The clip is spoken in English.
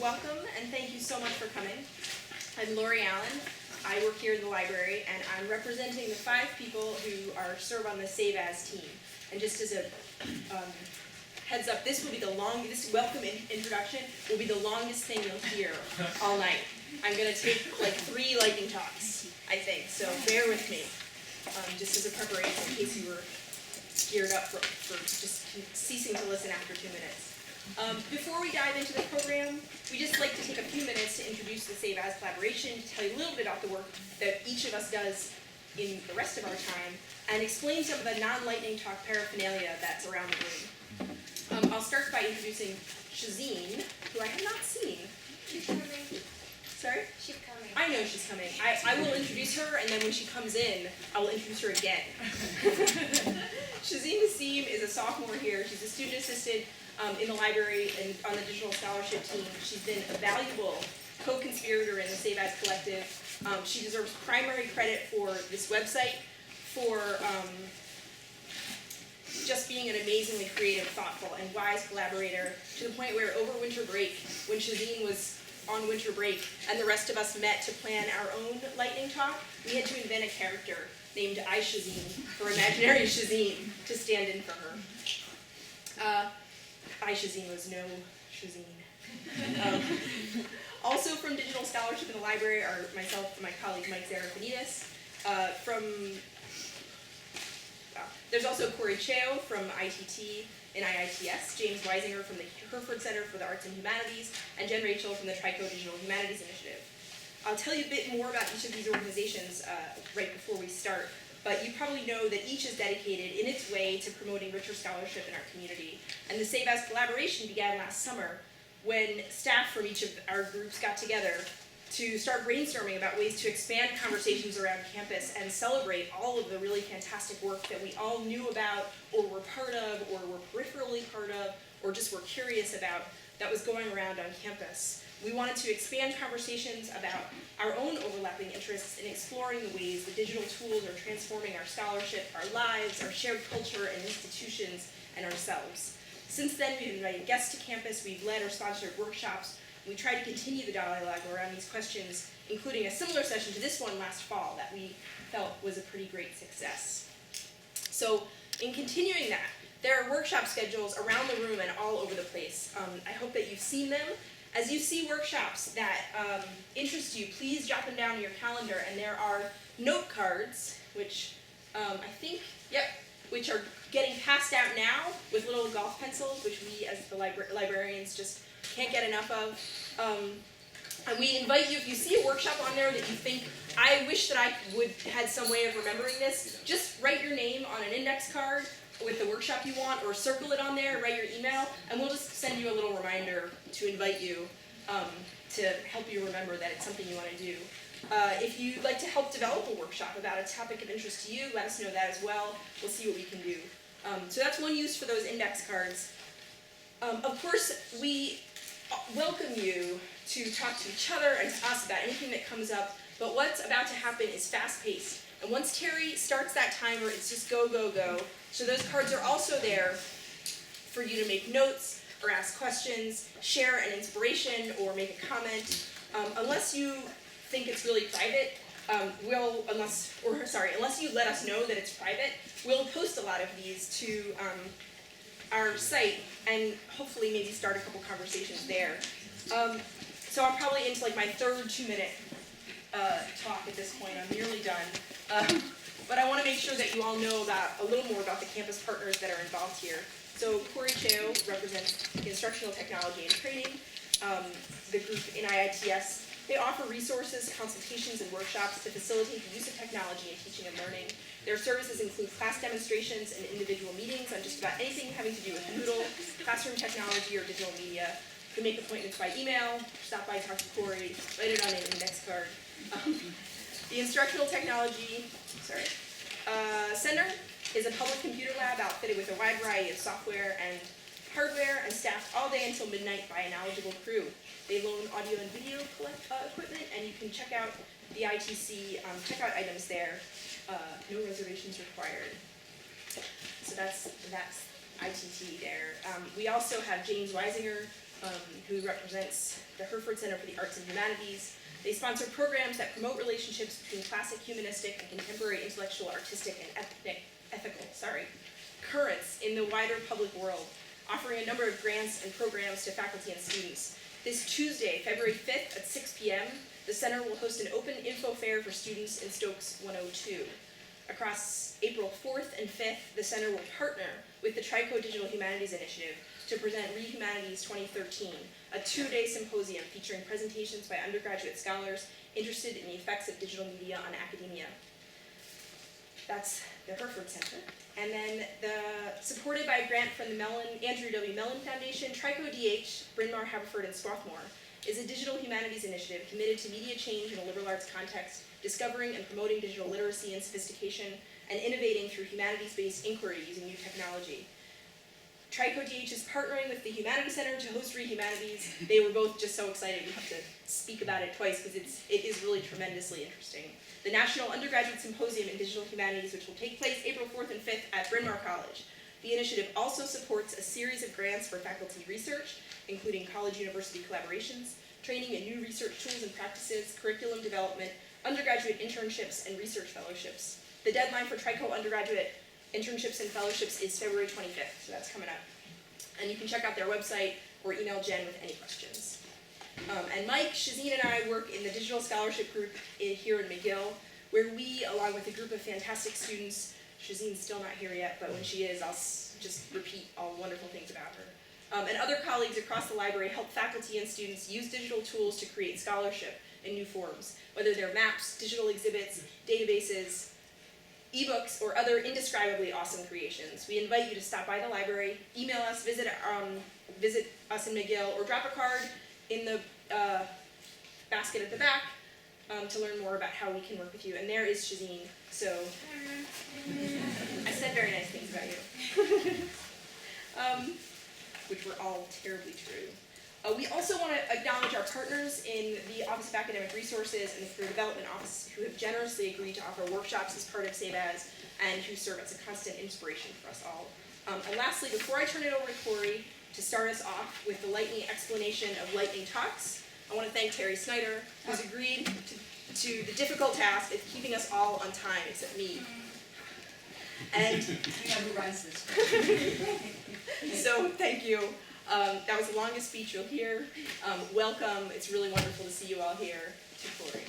welcome and thank you so much for coming. I'm Lori Allen. I work here in the library and I'm representing the 5 people who serve on the Save As team. And just as a heads up, this welcome introduction will be the longest thing you'll hear all night. I'm going to take like 3 lightning talks, I think, so bear with me, just as a preparation in case you were geared up for just ceasing to listen after 2 minutes. Before we dive into the program, we just like to take a few minutes to introduce the Save As collaboration, to tell you a little bit about the work that each of us does in the rest of our time, and explain some of the non-lightning talk paraphernalia that's around the room. I'll start by introducing Shazeen, who I have not seen. She's coming. Sorry? She's coming. I know she's coming. I will introduce her, and then when she comes in, I will introduce her again. Shazeen Nassim is a sophomore here. She's a student assistant in the library and on the digital scholarship team. She's been a valuable co-conspirator in the Save As Collective. She deserves primary credit for this website, for just being an amazingly creative, thoughtful, and wise collaborator, to the point where over winter break, when Shazeen was on winter break and the rest of us met to plan our own lightning talk, we had to invent a character named iShazeen, or imaginary Shazeen, to stand in for her. iShazeen was no Shazeen. Also from Digital Scholarship in the library are myself and my colleague Mike Zarafanides. There's also Corey Cheo from ITT and IITS, James Weisinger from the Herford Center for the Arts and Humanities, and Jen Rachel from the TRICO Digital Humanities Initiative. I'll tell you a bit more about each of these organizations right before we start, but you probably know that each is dedicated in its way to promoting richer scholarship in our community. And the Save As collaboration began last summer when staff from each of our groups got together to start brainstorming about ways to expand conversations around campus and celebrate all of the really fantastic work that we all knew about, or were part of, or were peripherally part of, or just were curious about that was going around on campus. We wanted to expand conversations about our own overlapping interests in exploring the ways the digital tools are transforming our scholarship, our lives, our shared culture and institutions, and ourselves. Since then, we've invited guests to campus, we've led or sponsored workshops, and we tried to continue the dialogue around these questions, including a similar session to this one last fall that we felt was a pretty great success. So, in continuing that, there are workshop schedules around the room and all over the place. I hope that you've seen them. As you see workshops that interest you, please jot them down in your calendar, and there are note cards, which which are getting passed out now with little golf pencils, which we as the librarians just can't get enough of. And we invite you, if you see a workshop on there that you think, I wish that I had some way of remembering this, just write your name on an index card with the workshop you want, or circle it on there, write your email, and we'll just send you a little reminder to invite you to help you remember that it's something you want to do. If you'd like to help develop a workshop about a topic of interest to you, let us know that as well. We'll see what we can do. So that's one use for those index cards. Of course, we welcome you to talk to each other and to us about anything that comes up, but what's about to happen is fast-paced. And once Terry starts that timer, it's just go, go, go. So those cards are also there for you to make notes or ask questions, share an inspiration, or make a comment. Unless you think it's really private, unless you let us know that it's private, we'll post a lot of these to our site and hopefully maybe start a couple conversations there. So I'm probably into like my third 2-minute talk at this point. I'm nearly done. But I want to make sure that you all know a little more about the campus partners that are involved here. So Corey Cheo represents Instructional Technology and Training, the group in IITS. They offer resources, consultations, and workshops to facilitate the use of technology in teaching and learning. Their services include class demonstrations and individual meetings on just about anything having to do with Moodle, classroom technology, or digital media. You can make appointments by email, stop by, talk to Corey, write it on an index card. The Instructional Technology Center is a public computer lab outfitted with a wide variety of software and hardware and staffed all day until midnight by a knowledgeable crew. They loan audio and video equipment, and you can check out the ITC checkout items there. No reservations required. So that's ITT there. We also have James Weisinger who represents the Hereford Center for the Arts and Humanities. They sponsor programs that promote relationships between classic, humanistic, and contemporary intellectual, artistic, and ethical currents in the wider public world, offering a number of grants and programs to faculty and students. This Tuesday, February 5th at 6 p.m., the center will host an open info fair for students in Stokes 102. Across April 4th and 5th, the center will partner with the Trico Digital Humanities Initiative to present ReHumanities 2013, a 2-day symposium featuring presentations by undergraduate scholars interested in the effects of digital media on academia. That's the Hereford Center. And then supported by a grant from the Andrew W. Mellon Foundation, Trico DH, Bryn Mawr, Haverford, and Swarthmore is a digital humanities initiative committed to media change in a liberal arts context, discovering and promoting digital literacy and sophistication, and innovating through humanities-based inquiry using new technology. Trico DH is partnering with the Humanities Center to host ReHumanities. They were both just so excited we have to speak about it twice because it is really tremendously interesting. The National Undergraduate Symposium in Digital Humanities, which will take place April 4th and 5th at Bryn Mawr College. The initiative also supports a series of grants for faculty research, including college-university collaborations, training in new research tools and practices, curriculum development, undergraduate internships, and research fellowships. The deadline for Trico undergraduate internships and fellowships is February 25th, so that's coming up. And you can check out their website or email Jen with any questions. And Mike, Shazine, and I work in the Digital Scholarship Group here in McGill, where we, along with a group of fantastic students, Shazine's still not here yet, but when she is, I'll just repeat all the wonderful things about her, and other colleagues across the library help faculty and students use digital tools to create scholarship in new forms, whether they're maps, digital exhibits, databases, ebooks, or other indescribably awesome creations. We invite you to stop by the library, email us, visit us in McGill, or drop a card in the basket at the back to learn more about how we can work with you. And there is Shazine. So I said very nice things about you, which were all terribly true. We also want to acknowledge our partners in the Office of Academic Resources and the Career Development Office who have generously agreed to offer workshops as part of SABAS and who serve as a constant inspiration for us all. And lastly, before I turn it over to Corey to start us off with the lightning explanation of lightning talks, I want to thank Terry Snyder, who's agreed to the difficult task of keeping us all on time, except me. And so thank you. That was the longest speech you'll hear. Welcome. It's really wonderful to see you all here. To Corey.